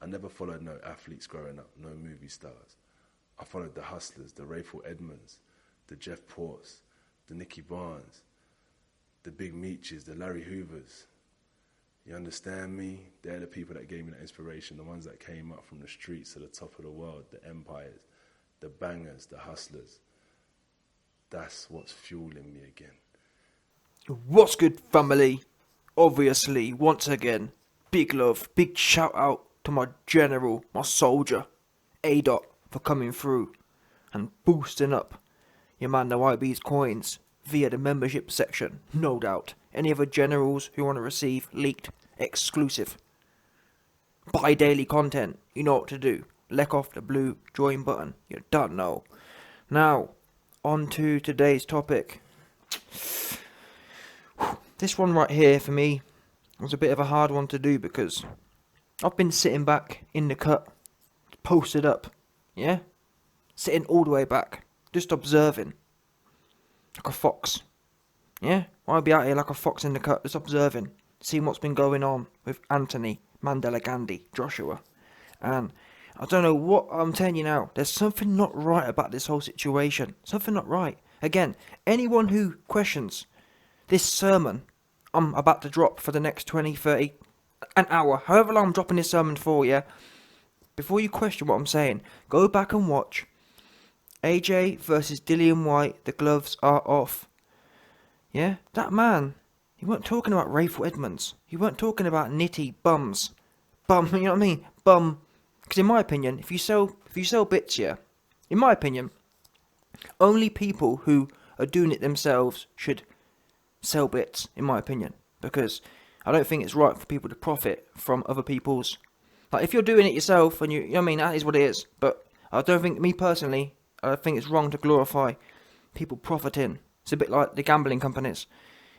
I never followed no athletes growing up, no movie stars. I followed the hustlers, the Rayful Edmonds, the Jeff Ports, the Nicky Barnes, the Big Meaches, the Larry Hoovers. You understand me? They're the people that gave me that inspiration, the ones that came up from the streets to the top of the world, the empires, the bangers, the hustlers. That's what's fueling me again. What's good, family? Obviously, once again, big love, big shout out to my general, my soldier, A-Dot, for coming through and boosting up your man the YB's coins via the membership section, no doubt. Any other generals who want to receive leaked, exclusive, bi-daily content, you know what to do. Lick off the blue join button, you don't know. Now, on to today's topic. This one right here for me was a bit of a hard one to do because I've been sitting back in the cut, posted up, yeah? Sitting all the way back, just observing, like a fox, yeah? I'll be out here like a fox in the cut, just observing, seeing what's been going on with Anthony, Mandela Gandhi, Joshua. And I don't know what I'm telling you now, there's something not right about this whole situation, something not right. Again, anyone who questions this sermon I'm about to drop for the next 20, 30, an hour, however long I'm dropping this sermon for, yeah? Before you question what I'm saying, go back and watch AJ versus Dillian White, the gloves are off. Yeah? That man, he weren't talking about Rayful Edmonds. He weren't talking about nitty bums. Bum, you know what I mean? Bum. Because in my opinion, if you sell bits, yeah, in my opinion, only people who are doing it themselves should sell bits, in my opinion, because I don't think it's right for people to profit from other people's. Like, if you're doing it yourself and you know what I mean, that is what it is. But I don't think, me personally, I think it's wrong to glorify people profiting. It's a bit like the gambling companies.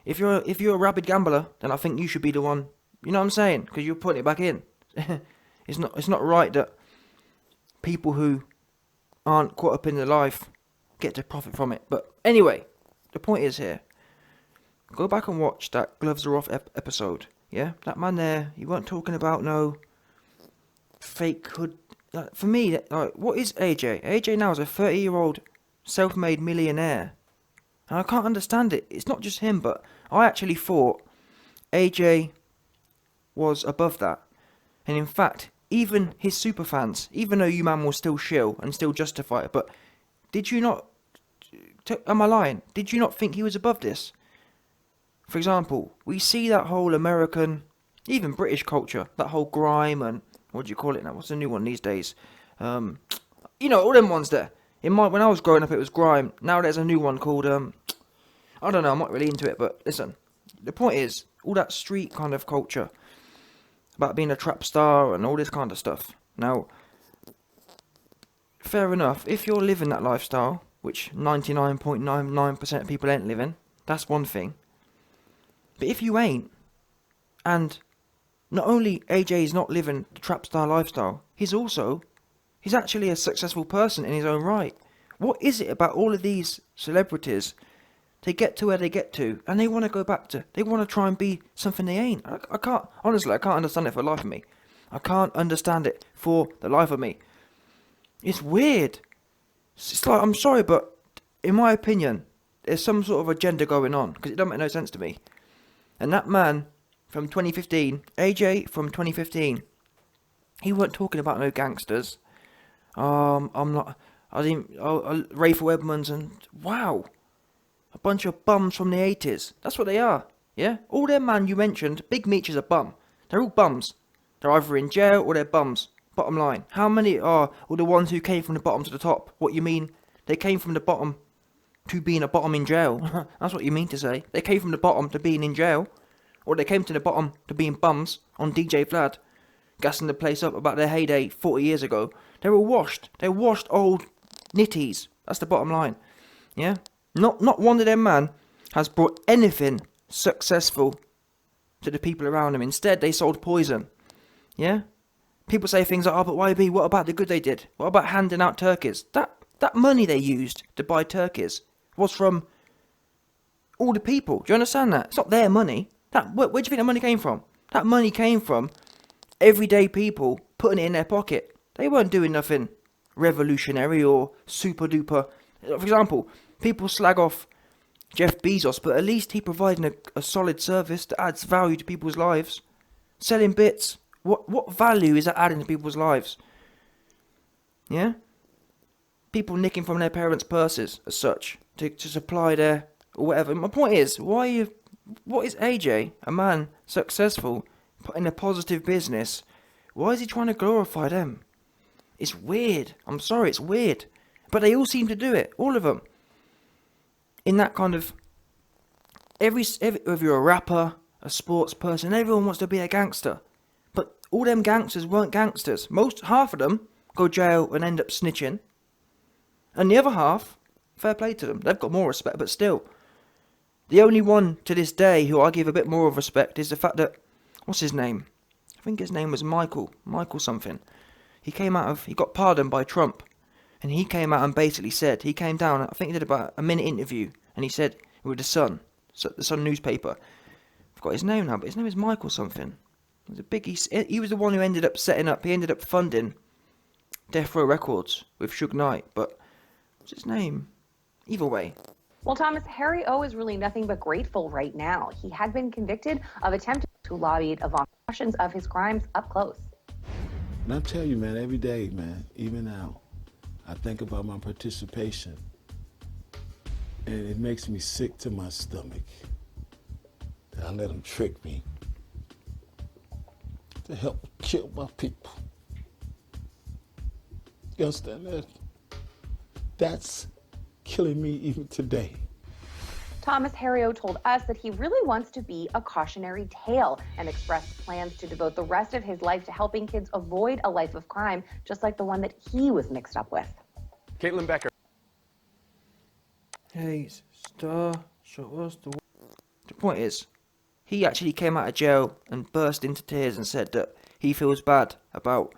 If you're a rabid gambler, then I think you should be the one. You know what I'm saying? Because you're putting it back in. It's not right that people who aren't caught up in their life get to profit from it. But anyway, the point is here. Go back and watch that Gloves Are Off episode, yeah? That man there, he weren't talking about no fake hood. Like, for me, like, what is AJ? AJ now is a 30-year-old self-made millionaire. And I can't understand it. It's not just him, but I actually thought AJ was above that. And in fact, even his superfans, even though you man will still shill and still justify it, but did you not, am I lying? Did you not think he was above this? For example, we see that whole American, even British culture, that whole grime and, what do you call it now? What's the new one these days? You know, all them ones there. When I was growing up, it was grime. Now there's a new one called, I don't know, I'm not really into it, but listen. The point is, all that street kind of culture, about being a trap star and all this kind of stuff. Now, fair enough, if you're living that lifestyle, which 99.99% of people ain't living, that's one thing. But if you ain't, and not only AJ is not living the trap star lifestyle, he's actually a successful person in his own right. What is it about all of these celebrities? They get to where they get to, and they want to go back to, they want to try and be something they ain't. I can't, honestly, I can't understand it for the life of me. I can't understand it for the life of me. It's weird. It's like, I'm sorry, but in my opinion, there's some sort of agenda going on, because it don't make no sense to me. And that man from 2015, AJ from 2015, he weren't talking about no gangsters. Rayful Edmonds and, wow, a bunch of bums from the 80s. That's what they are, yeah? All them man you mentioned, Big Meech is a bum. They're all bums. They're either in jail or they're bums. Bottom line. How many are all the ones who came from the bottom to the top? What you mean? They came from the bottom to being a bottom in jail. That's what you mean to say. They came from the bottom to being in jail. Or they came to the bottom to being bums on DJ Vlad, gassing the place up about their heyday 40 years ago. They're all washed. They're washed old nitties. That's the bottom line. Yeah? Not one of them man has brought anything successful to the people around him. Instead, they sold poison. Yeah? People say things like, oh, but YB, what about the good they did? What about handing out turkeys? That money they used to buy turkeys was from all the people. Do you understand that? It's not their money. Where do you think that money came from? That money came from everyday people putting it in their pocket. They weren't doing nothing revolutionary or super duper. For example, people slag off Jeff Bezos, but at least he providing a solid service that adds value to people's lives. Selling bits, what value is that adding to people's lives? Yeah? People nicking from their parents' purses as such to supply their or whatever. My point is, what is AJ, a man successful in a positive business, why is he trying to glorify them? It's weird. I'm sorry, it's weird. But they all seem to do it, all of them. In that kind of if you're a rapper, a sports person, everyone wants to be a gangster. But all them gangsters weren't gangsters. Half of them go jail and end up snitching. And the other half, fair play to them. They've got more respect, but still. The only one to this day who I give a bit more of respect is the fact that, what's his name? I think his name was Michael something. He got pardoned by Trump. And he came out and basically said, he came down, I think he did about a minute interview, and he said, with the Sun newspaper. I forgot his name now, but his name is Michael something. He was the one who ended up funding Death Row Records with Suge Knight, but what's his name? Either way. Well, Thomas, Harry O is really nothing but grateful right now. He had been convicted of attempting to lobby Ivanka questions of his crimes up close. And I tell you, man, every day, man, even now, I think about my participation, and it makes me sick to my stomach that I let them trick me to help kill my people. You understand that? That's killing me even today. Thomas Harry O told us that he really wants to be a cautionary tale and expressed plans to devote the rest of his life to helping kids avoid a life of crime, just like the one that he was mixed up with. Caitlin Becker. Hey, star, show us the... The point is, he actually came out of jail and burst into tears and said that he feels bad about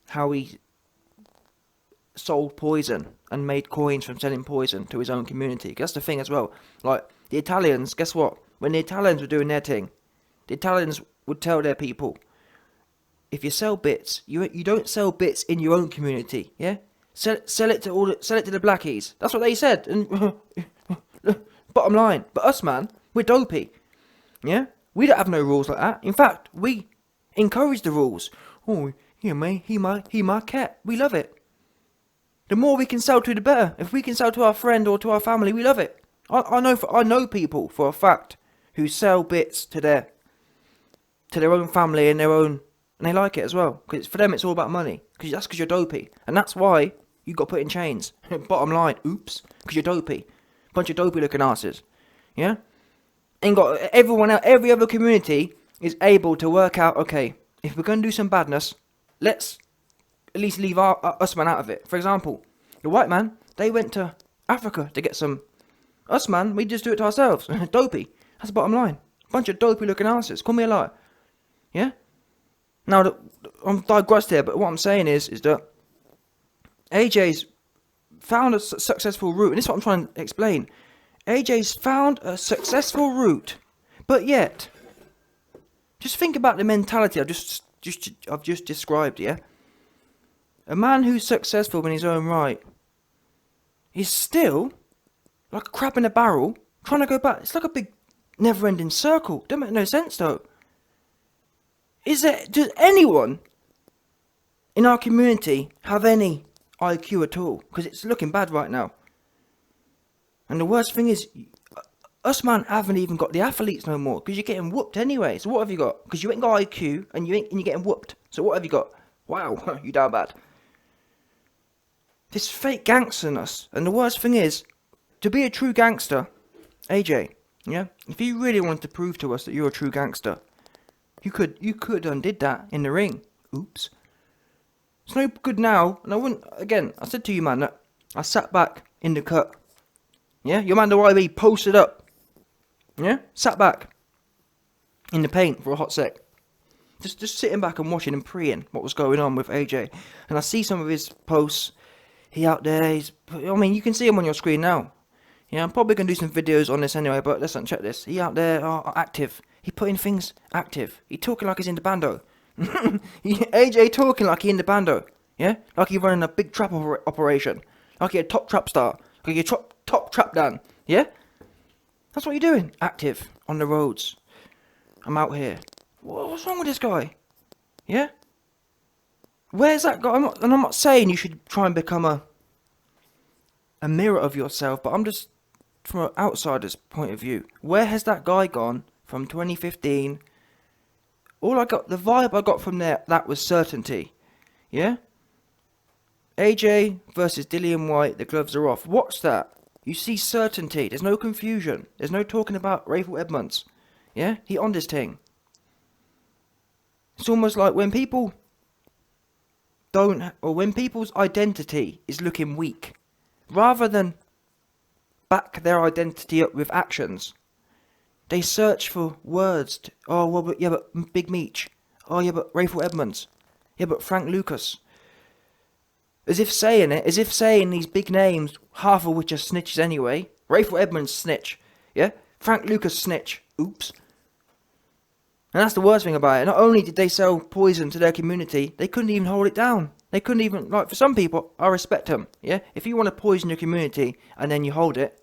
how he sold poison and made coins from selling poison to his own community. That's the thing as well. Like, the Italians, guess what? When the Italians were doing their thing, the Italians would tell their people, if you sell bits, you don't sell bits in your own community, yeah? Sell it to the blackies. That's what they said. And bottom line. But us, man, we're dopey. Yeah? We don't have no rules like that. In fact, we encourage the rules. Oh, yeah, mate, he my cat. We love it. The more we can sell to, the better. If we can sell to our friend or to our family, we love it. I know people for a fact who sell bits to their own family and and they like it as well. Because for them, it's all about money. Because you're dopey, and that's why you got put in chains. Bottom line, oops, because you're dopey. Bunch of dopey looking asses. Yeah. And got everyone else, every other community is able to work out. Okay, if we're gonna do some badness, let's at least leave us man out of it. For example, the white man, they went to Africa to get some. Us man, we just do it to ourselves. Dopey. That's the bottom line. Bunch of dopey looking asses. Call me a liar. Yeah? Now, I'm digressed here, but what I'm saying is that AJ's found a successful route, and this is what I'm trying to explain. AJ's found a successful route, but yet, just think about the mentality I've just described, yeah? A man who's successful in his own right is still like a crab in a barrel trying to go back. It's like a big never-ending circle. Don't make no sense though. Does anyone in our community have any IQ at all? Because it's looking bad right now. And the worst thing is, us man haven't even got the athletes no more because you're getting whooped anyway. So what have you got? Because you ain't got IQ and you're getting whooped. So what have you got? Wow, you down bad. This fake gangsterness. And the worst thing is, to be a true gangster, AJ, yeah, if you really wanted to prove to us that you're a true gangster, you could undid that in the ring. Oops. It's no good now, and I said to you, man, that I sat back in the cut. Yeah, your man the YB posted up. Yeah, sat back in the paint for a hot sec. Just sitting back and watching and praying what was going on with AJ. And I see some of his posts. He out there, you can see him on your screen now. Yeah, I'm probably going to do some videos on this anyway, but listen, check this. He out there, active. He putting things active. He talking like he's in the bando. AJ talking like he in the bando, yeah? Like he running a big trap operation. Like he a top trap star. Like he a top trap dan, yeah? That's what you're doing. Active, on the roads. I'm out here. What's wrong with this guy? Yeah? Where's that guy? I'm not saying you should try and become a mirror of yourself, but I'm just, from an outsider's point of view, where has that guy gone from 2015? The vibe I got from that was certainty. Yeah? AJ versus Dillian White, the gloves are off. Watch that. You see certainty. There's no confusion. There's no talking about Rayful Edmonds. Yeah? He on this thing. It's almost like when people when people's identity is looking weak, rather than back their identity up with actions, they search for words. But Big Meech. Oh, yeah, but Rayful Edmonds. Yeah, but Frank Lucas. As if saying these big names, half of which are snitches anyway. Rayful Edmonds, snitch. Yeah? Frank Lucas, snitch. Oops. And that's the worst thing about it. Not only did they sell poison to their community, they couldn't even hold it down. They couldn't even, for some people, I respect them. Yeah? If you want to poison your community and then you hold it,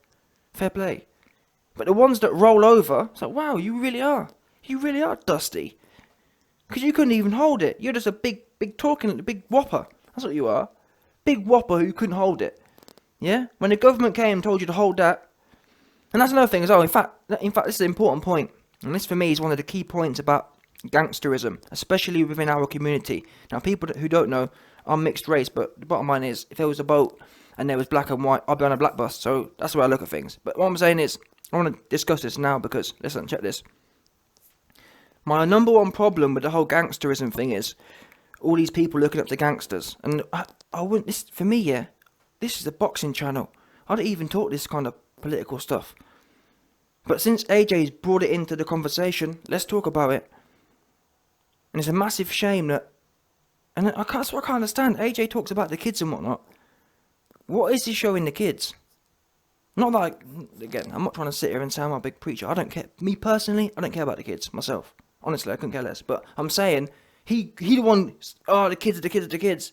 fair play. But the ones that roll over, it's like, wow, you really are dusty. Because you couldn't even hold it. You're just a big talking, big whopper. That's what you are. Big whopper who couldn't hold it. Yeah? When the government came and told you to hold that. And that's another thing as well. In fact, this is an important point. And this for me is one of the key points about gangsterism, especially within our community. Now, people who don't know, I'm mixed race, but the bottom line is, if there was a boat and there was black and white, I'd be on a black bus. So that's the way I look at things. But what I'm saying is, I want to discuss this now because, listen, check this. My number one problem with the whole gangsterism thing is all these people looking up to gangsters. And I wouldn't, this, for me, yeah, this is a boxing channel. I don't even talk this kind of political stuff. But since AJ's brought it into the conversation, let's talk about it. And it's a massive shame that, and that's what I can't understand. AJ talks about the kids and whatnot. What is he showing the kids? Not like, again, I'm not trying to sit here and say I'm a big preacher. I don't care. Me personally, I don't care about the kids myself. Honestly, I couldn't care less. But I'm saying, he the one, the kids.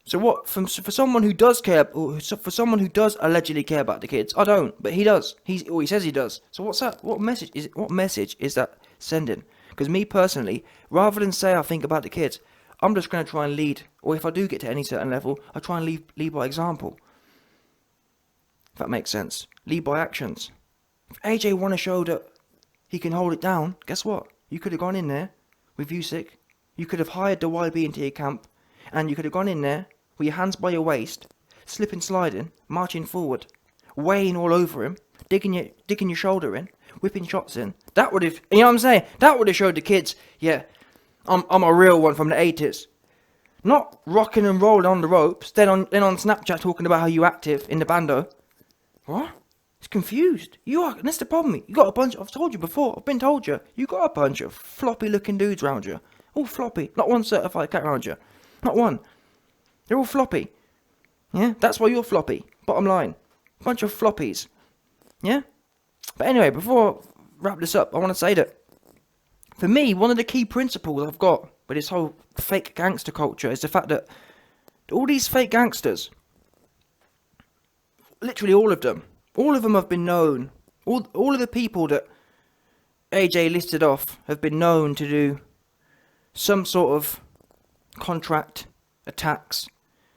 So what, for someone who does care, or for someone who does allegedly care about the kids, I don't, but he does. He says he does. So what's that? What message is that sending? Because me personally, rather than say I think about the kids, I'm just going to try and lead, or if I do get to any certain level, I try and lead by example. If that makes sense. Lead by actions. If AJ want to show that he can hold it down, guess what? You could have gone in there with Usyk. You could have hired the YB into your camp, and you could have gone in there with your hands by your waist, slipping, sliding, marching forward, weighing all over him, digging your shoulder in, whipping shots in. That would have, you know what I'm saying? That would have showed the kids, yeah, I'm a real one from the 80s. Not rocking and rolling on the ropes, then on Snapchat talking about how you active in the bando. What? It's confused. You are, and that's the problem. You got a bunch, I've told you before, I've been told you, you got a bunch of floppy looking dudes around you. All floppy. Not one certified cat around you. Not one. They're all floppy. Yeah? That's why you're floppy. Bottom line. Bunch of floppies. Yeah? But anyway, before I wrap this up, I want to say that for me, one of the key principles I've got with this whole fake gangster culture is the fact that all these fake gangsters, literally all of them have been known. All of the people that AJ listed off have been known to do some sort of contract attacks.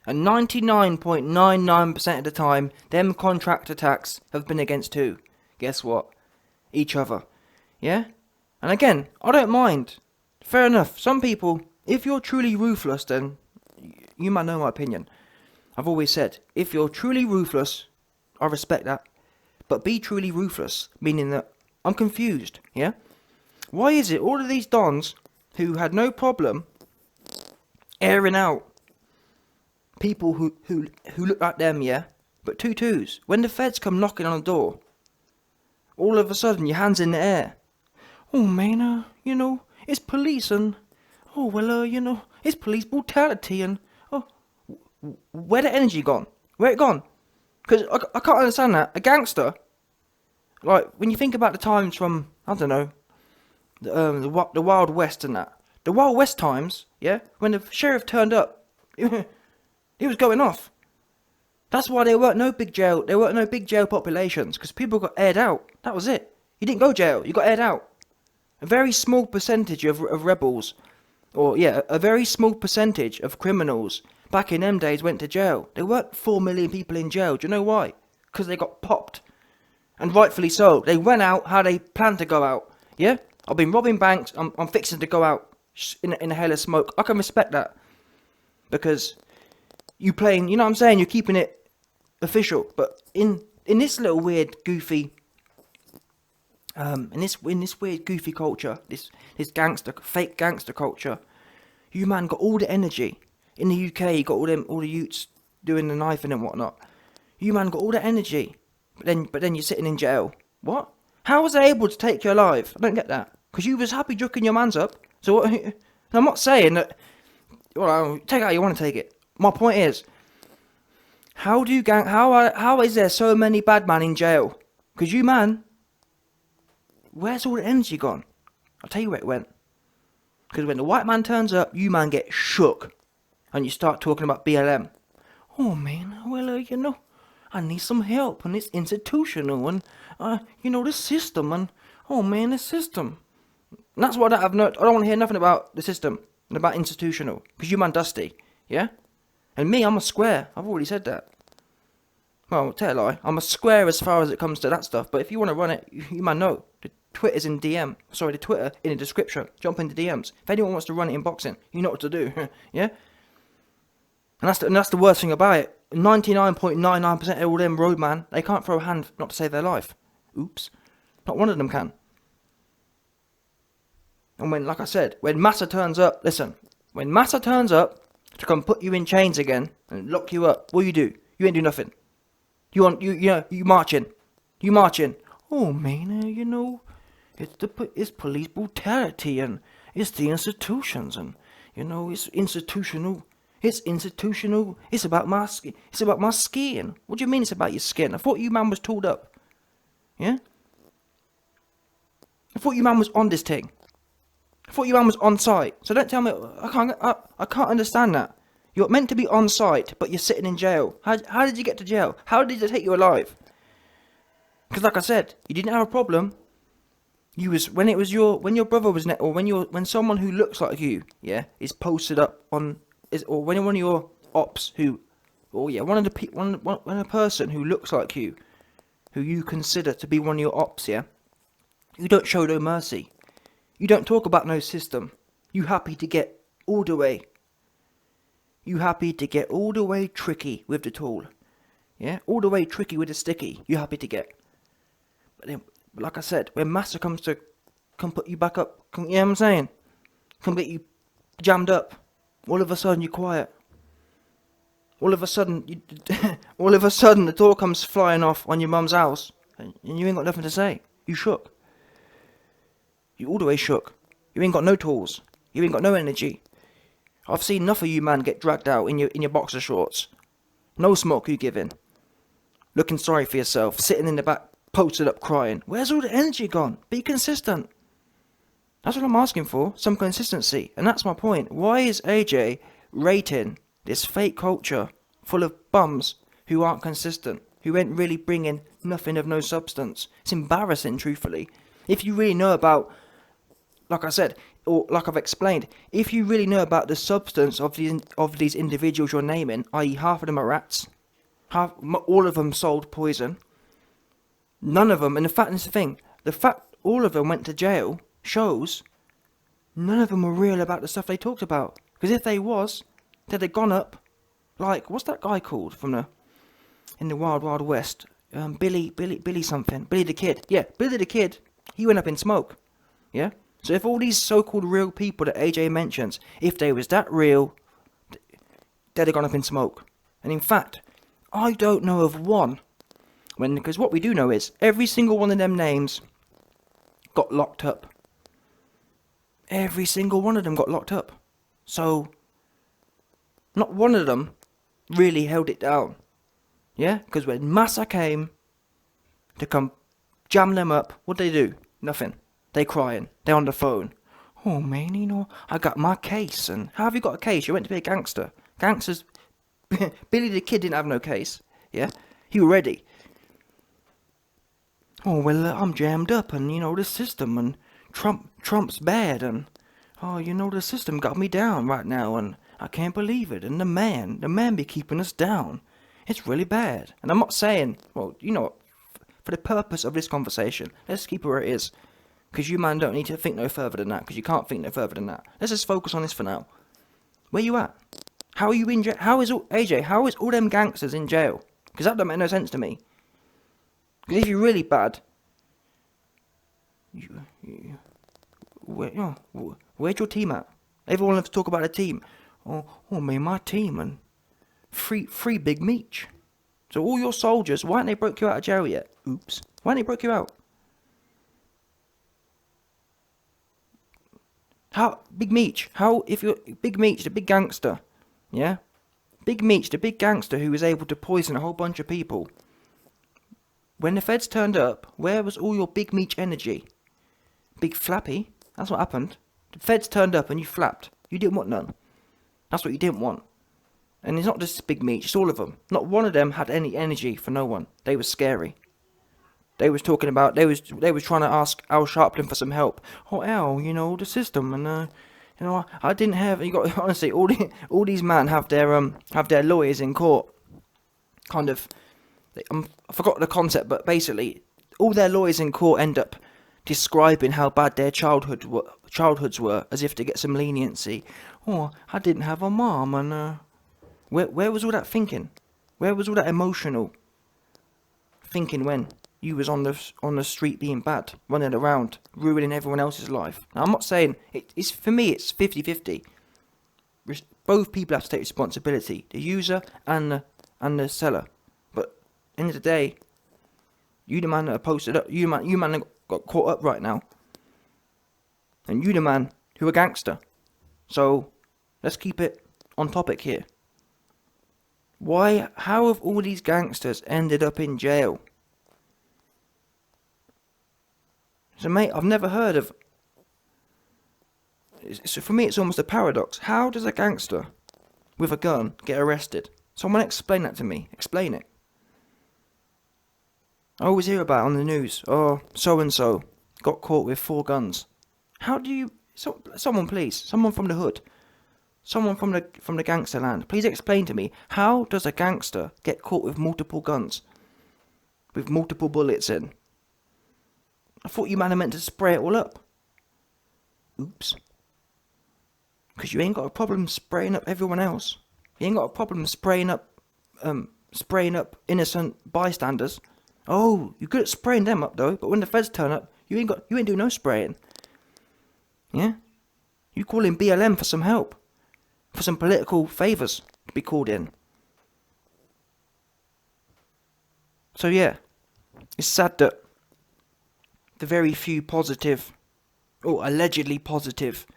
And 99.99% of the time, them contract attacks have been against who? Guess what? Each other. Yeah? And again, I don't mind. Fair enough. Some people, if you're truly ruthless, then you might know my opinion. I've always said, if you're truly ruthless, I respect that. But be truly ruthless, meaning that I'm confused, yeah? Why is it all of these dons who had no problem airing out people who look like them, yeah? But twos. When the feds come knocking on the door, all of a sudden your hands in the air. Oh man, it's police and, it's police brutality and, where the energy gone? Where it gone? Because I can't understand that. A gangster, like, when you think about the times from, I don't know, the Wild West and that, The Wild West times, yeah, when the sheriff turned up, he was going off. That's why there weren't no big jail populations, because people got aired out. That was it. You didn't go jail, you got aired out. A very small percentage of rebels, a very small percentage of criminals back in them days went to jail. There weren't 4 million people in jail. Do you know why? Because they got popped. And rightfully so. They went out how they planned to go out. Yeah? I've been robbing banks, I'm fixing to go out in a hell of smoke. I can respect that. Because you playing, you know what I'm saying? You're keeping it official. But in this little weird, goofy, in this weird, goofy culture, this fake gangster culture, you man got all the energy. In the UK, you got all the youths doing the knifing and whatnot. You man got all the energy, but then you're sitting in jail. What? How was they able to take you alive? I don't get that. Because you was happy jucking your mans up. So what, I'm not saying that. Well, take it how you want to take it. My point is, how is there so many bad men in jail? Because you man, where's all the energy gone? I'll tell you where it went. Because when the white man turns up, you man get shook, and you start talking about BLM. Oh man, well I need some help, and it's institutional, and the system, and oh man, the system. And that's what I don't want to hear nothing about the system and about institutional, because you man dusty, yeah. And me, I'm a square. I've already said that. Well, tell a lie. I'm a square as far as it comes to that stuff. But if you want to run it, you man know. The Twitter's in DM. Sorry, the Twitter in the description. Jump into DMs. If anyone wants to run it in boxing, you know what to do. Yeah? And that's the worst thing about it. 99.99% of all them roadman, they can't throw a hand not to save their life. Oops. Not one of them can. And when, like I said, when Massa turns up, listen. When Massa turns up to come put you in chains again and lock you up, what do? You ain't do nothing. You marching. You marching. Oh man, it's police brutality, and it's the institutions, and it's institutional. It's institutional. It's about my skin. What do you mean it's about your skin? I thought you man was tooled up. Yeah? I thought you man was on this thing. I thought you man was on site. So don't tell me I can't understand that. You're meant to be on site, but you're sitting in jail. How did you get to jail? How did they take you alive? Because like I said, you didn't have a problem. When someone who looks like you, yeah, is posted up on, or when one of your ops when a person who looks like you, who you consider to be one of your ops, yeah, you don't show no mercy. You don't talk about no system. You happy to get all the way. You happy to get all the way tricky with the tool. Yeah? All the way tricky with the sticky. You happy to get. But then, like I said, when Massa comes to come put you back up, you know what I'm saying? Come get you jammed up. All of a sudden you're quiet. All of a sudden the door comes flying off on your mum's house, and you ain't got nothing to say. You shook. You all the way shook. You ain't got no tools. You ain't got no energy. I've seen enough of you man get dragged out in your boxer shorts. No smoke you giving. Looking sorry for yourself, sitting in the back, posted up crying. Where's all the energy gone? Be consistent. That's what I'm asking for, some consistency. And that's my point. Why is AJ rating this fake culture full of bums who aren't consistent, who ain't really bringing nothing of no substance? It's embarrassing, truthfully. If you really know about, like I said, or like I've explained, if you really know about the substance of these individuals you're naming, i.e. half of them are rats, all of them sold poison, none of them, and the fact all of them went to jail shows none of them were real about the stuff they talked about. Because if they was, they'd have gone up, like, what's that guy called in the Wild Wild West? Billy something, Billy the Kid. Yeah, Billy the Kid, he went up in smoke, yeah? So if all these so-called real people that AJ mentions, if they was that real, they'd have gone up in smoke. And in fact, I don't know of one, because what we do know is, every single one of them names got locked up. Every single one of them got locked up. So, not one of them really held it down. Yeah? Because when Massa came to come jam them up, what'd they do? Nothing. They crying. They're on the phone. Oh man, you know, I got my case. And how have you got a case? You went to be a gangster. Gangsters, Billy the Kid didn't have no case. Yeah, he was ready. Oh well, I'm jammed up, and you know the system, and Trump's bad, and oh, you know the system got me down right now, and I can't believe it. And the man be keeping us down. It's really bad. And I'm not saying, well, you know what, for the purpose of this conversation, let's keep it where it is. Because you man don't need to think no further than that, because you can't think no further than that. Let's just focus on this for now. Where you at? How are you in jail? How is all them gangsters in jail? Because that don't make no sense to me. Because if you're really bad, where's your team at? Everyone loves to talk about a team. Oh man, my team, and free Big Meech. So all your soldiers, why haven't they broke you out of jail yet? Oops. Why haven't they broke you out? How, Big Meech, if you're Big Meech, the big gangster, yeah? Big Meech, the big gangster who was able to poison a whole bunch of people. When the feds turned up, where was all your Big Meech energy? Big Flappy, that's what happened. The feds turned up and you flapped. You didn't want none. That's what you didn't want. And it's not just Big Meech, it's all of them. Not one of them had any energy for no one. They were scary. They was talking about, they was trying to ask Al Sharpton for some help. Oh, Al, you know, the system, and, you know, I didn't have, you got, honestly, all these men have their lawyers in court. Kind of, I forgot the concept, but basically, all their lawyers in court end up describing how bad their childhoods were, as if to get some leniency. Oh, I didn't have a mom, and, where was all that thinking? Where was all that emotional thinking when you was on the street being bad, running around, ruining everyone else's life? Now, I'm not saying, it's for me, it's 50-50. Both people have to take responsibility, the user and the seller. But, end of the day, you the man that are posted up, you man that got caught up right now. And you the man who a gangster. So, let's keep it on topic here. How have all these gangsters ended up in jail? So mate, I've never heard of... So for me it's almost a paradox. How does a gangster with a gun get arrested? Someone explain that to me. Explain it. I always hear about it on the news. Oh, so-and-so got caught with 4 guns. How do you... someone please, someone from the hood. Someone from the gangster land, please explain to me, how does a gangster get caught with multiple guns? With multiple bullets in? I thought you man are meant to spray it all up. Oops. Because you ain't got a problem spraying up everyone else. You ain't got a problem spraying up innocent bystanders. Oh, you're good at spraying them up though, but when the feds turn up, you ain't doing no spraying. Yeah? You call in BLM for some help. For some political favours to be called in. So yeah, it's sad that the very few positive, or allegedly positive,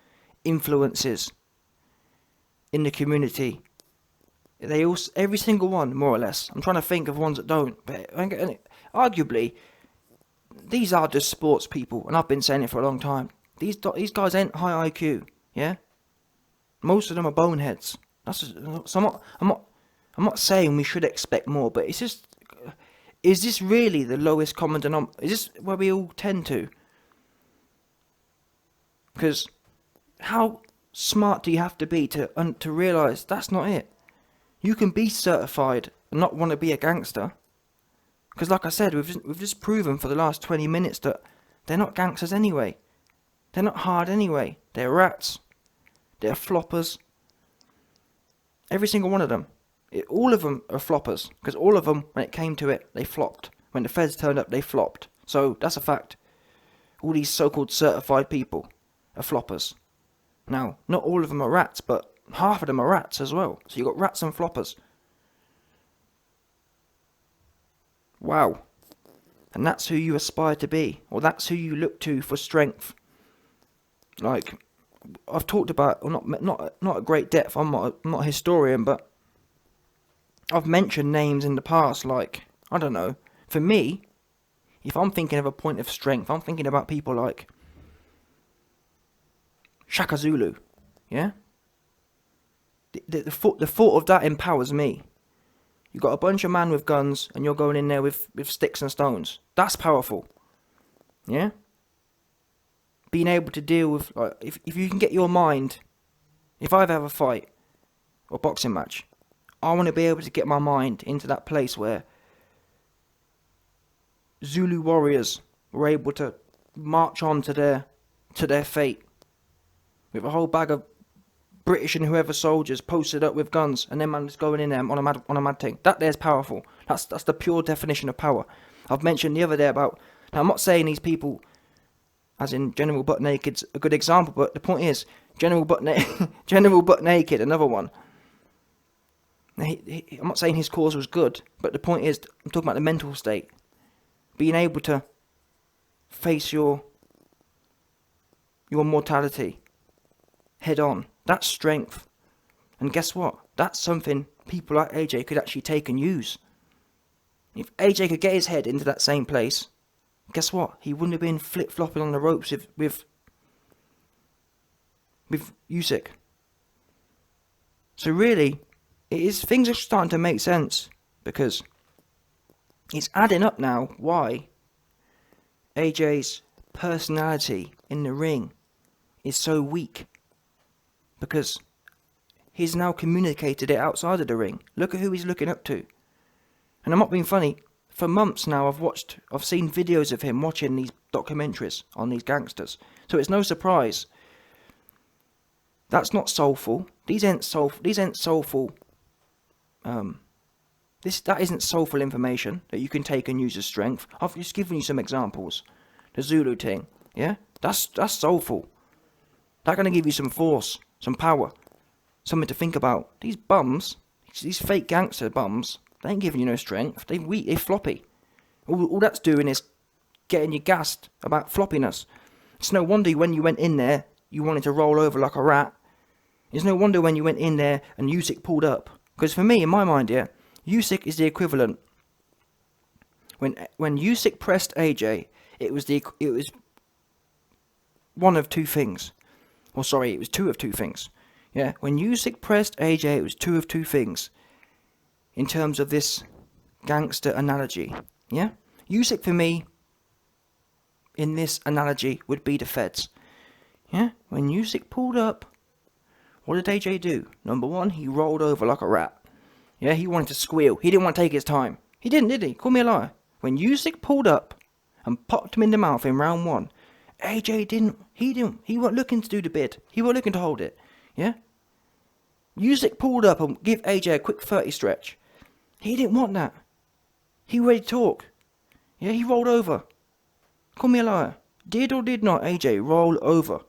influences in the community, every single one, more or less. I'm trying to think of ones that don't, but arguably, these are just sports people, and I've been saying it for a long time. These guys ain't high IQ, yeah? Most of them are boneheads. So I'm not saying we should expect more, but it's just, is this really the lowest common denominator? Is this where we all tend to? Because how smart do you have to be to realise that's not it? You can be certified and not want to be a gangster. Because like I said, we've just proven for the last 20 minutes that they're not gangsters anyway. They're not hard anyway. They're rats. They're floppers. Every single one of them. All of them are floppers. Because all of them, when it came to it, they flopped. When the feds turned up, they flopped. So, that's a fact. All these so-called certified people are floppers. Now, not all of them are rats, but half of them are rats as well. So you've got rats and floppers. Wow. And that's who you aspire to be. Or that's who you look to for strength. Like... I've talked about, well, not at great depth. I'm not a historian, but I've mentioned names in the past. Like, I don't know. For me, if I'm thinking of a point of strength, I'm thinking about people like Shaka Zulu, yeah? The thought of that empowers me. You got a bunch of men with guns and you're going in there with sticks and stones. That's powerful, yeah? Being able to deal with, like, if you can get your mind, if I ever have a fight or boxing match, I want to be able to get my mind into that place where Zulu warriors were able to march on to their fate with a whole bag of British and whoever soldiers posted up with guns, and then man just going in there on a mad thing. That there's powerful. That's the pure definition of power. I've mentioned the other day about. Now I'm not saying these people, as in General Butt Naked's a good example, but the point is General Butt Naked, another one. I'm not saying his cause was good, but the point is I'm talking about the mental state, being able to face your mortality head on. That's strength. And guess what? That's something people like AJ could actually take and use. If AJ could get his head into that same place, guess what? He wouldn't have been flip-flopping on the ropes with Usyk. So really, things are starting to make sense, because it's adding up now why AJ's personality in the ring is so weak. Because he's now communicated it outside of the ring. Look at who he's looking up to. And I'm not being funny. For months now, I've seen videos of him watching these documentaries on these gangsters. So it's no surprise. That's not soulful. These ain't soulful. That isn't soulful information that you can take and use as strength. I've just given you some examples. The Zulu thing, yeah, that's soulful. That's gonna give you some force, some power, something to think about. These bums, these fake gangster bums, they ain't giving you no strength. They weak, they floppy. All that's doing is getting you gassed about floppiness. It's no wonder when you went in there, you wanted to roll over like a rat. It's no wonder when you went in there and Usyk pulled up. Because for me, in my mind, yeah, Usyk is the equivalent. When Usyk pressed AJ, it was one of two things. Well, sorry, it was two of two things. Yeah, when Usyk pressed AJ, it was two of two things. In terms of this gangster analogy, yeah, Usyk for me, in this analogy, would be the feds. Yeah, when Usyk pulled up, what did AJ do? Number one, he rolled over like a rat. Yeah, he wanted to squeal. He didn't want to take his time. He didn't, did he? Call me a liar. When Usyk pulled up and popped him in the mouth in round one, AJ didn't. He weren't looking to do the bid. He weren't looking to hold it. Yeah? Usyk pulled up and give AJ a quick 30 stretch. He didn't want that. He ready to talk. Yeah, he rolled over. Call me a liar. Did or did not AJ roll over?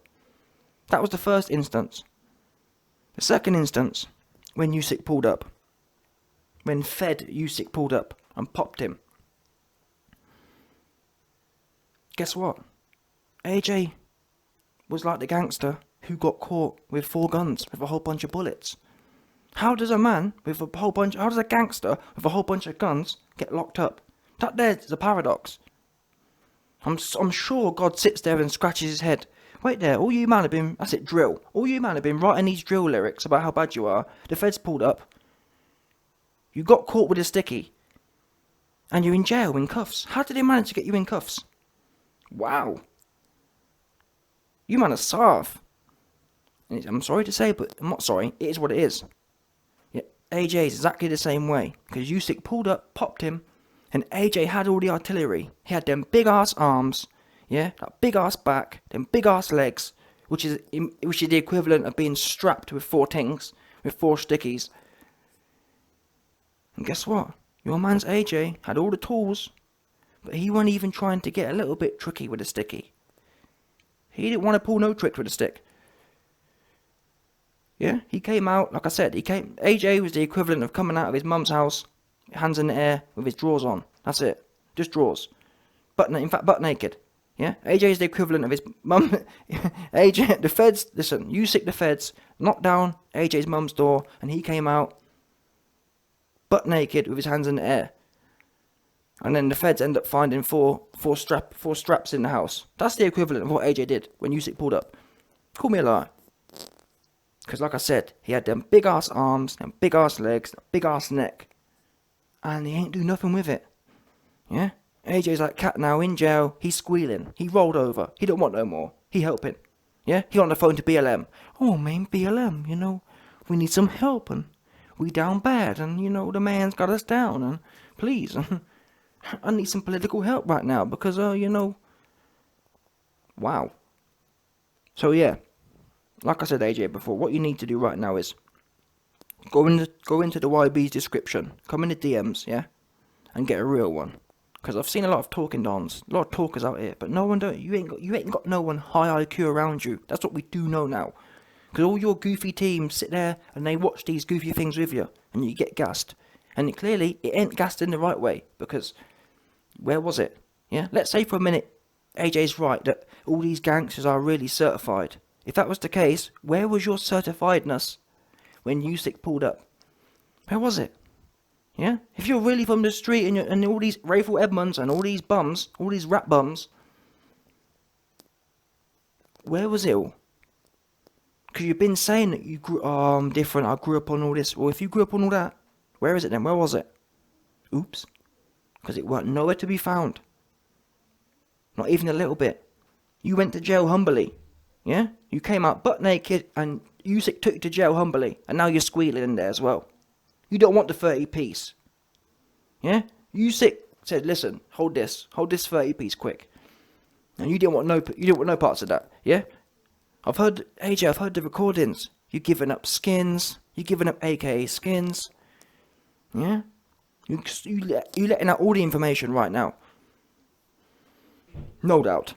That was the first instance. The second instance, when Usyk pulled up. When Fed Usyk pulled up and popped him. Guess what? AJ was like the gangster who got caught with 4 guns with a whole bunch of bullets. How does a gangster with a whole bunch of guns get locked up? That there's a paradox. I'm sure God sits there and scratches his head. Wait there, all you man have been, that's it, drill. All you man have been writing these drill lyrics about how bad you are. The feds pulled up. You got caught with a sticky. And you're in jail in cuffs. How did they manage to get you in cuffs? Wow. You man are sarve. I'm sorry to say, but I'm not sorry. It is what it is. Yeah, AJ is exactly the same way. Because Usyk pulled up, popped him, and AJ had all the artillery. He had them big ass arms, yeah, that big ass back, them big ass legs, which is the equivalent of being strapped with 4 things, with 4 stickies. And guess what? Your man's AJ had all the tools, but he wasn't even trying to get a little bit tricky with a sticky. He didn't want to pull no tricks with a stick. Yeah, he came out, like I said, AJ was the equivalent of coming out of his mum's house, hands in the air, with his drawers on. That's it. Just drawers. Butt naked. Yeah, AJ is the equivalent of his mum. AJ, the feds, listen, Usyk the feds knocked down AJ's mum's door, and he came out butt naked with his hands in the air. And then the feds end up finding four straps in the house. That's the equivalent of what AJ did when Usyk pulled up. Call me a liar. Because like I said, he had them big ass arms, them big ass legs, big ass neck. And he ain't do nothing with it. Yeah? AJ's like cat now, in jail, he's squealing. He rolled over. He don't want no more. He helping. Yeah? He on the phone to BLM. Oh man, BLM, you know, we need some help and we down bad and you know the man's got us down and please, I need some political help right now because you know, wow. So yeah, like I said AJ before, what you need to do right now is go into the YB's description, come in the DMs, yeah, and get a real one. Because I've seen a lot of talking dons, a lot of talkers out here, but no one you ain't got no one high IQ around you. That's what we do know now. Because all your goofy teams sit there and they watch these goofy things with you, and you get gassed. And clearly, it ain't gassed in the right way, because where was it? Yeah, let's say for a minute, AJ's right that all these gangsters are really certified. If that was the case, where was your certifiedness when Usyk pulled up? Where was it? Yeah? If you're really from the street and all these Rayful Edmonds and all these bums, all these rap bums, where was it all? Because you've been saying that you grew, I'm different, I grew up on all this. Well, if you grew up on all that, where is it then? Where was it? Oops. Because it weren't nowhere to be found. Not even a little bit. You went to jail humbly. Yeah? You came out butt naked and Usyk took you to jail humbly. And now you're squealing in there as well. You don't want the 30 piece. Yeah? Usyk said, listen, hold this 30 piece quick. And you didn't want no parts of that. Yeah? I've heard the recordings. You're giving up skins. You're giving up AKA skins. Yeah? You letting out all the information right now. No doubt.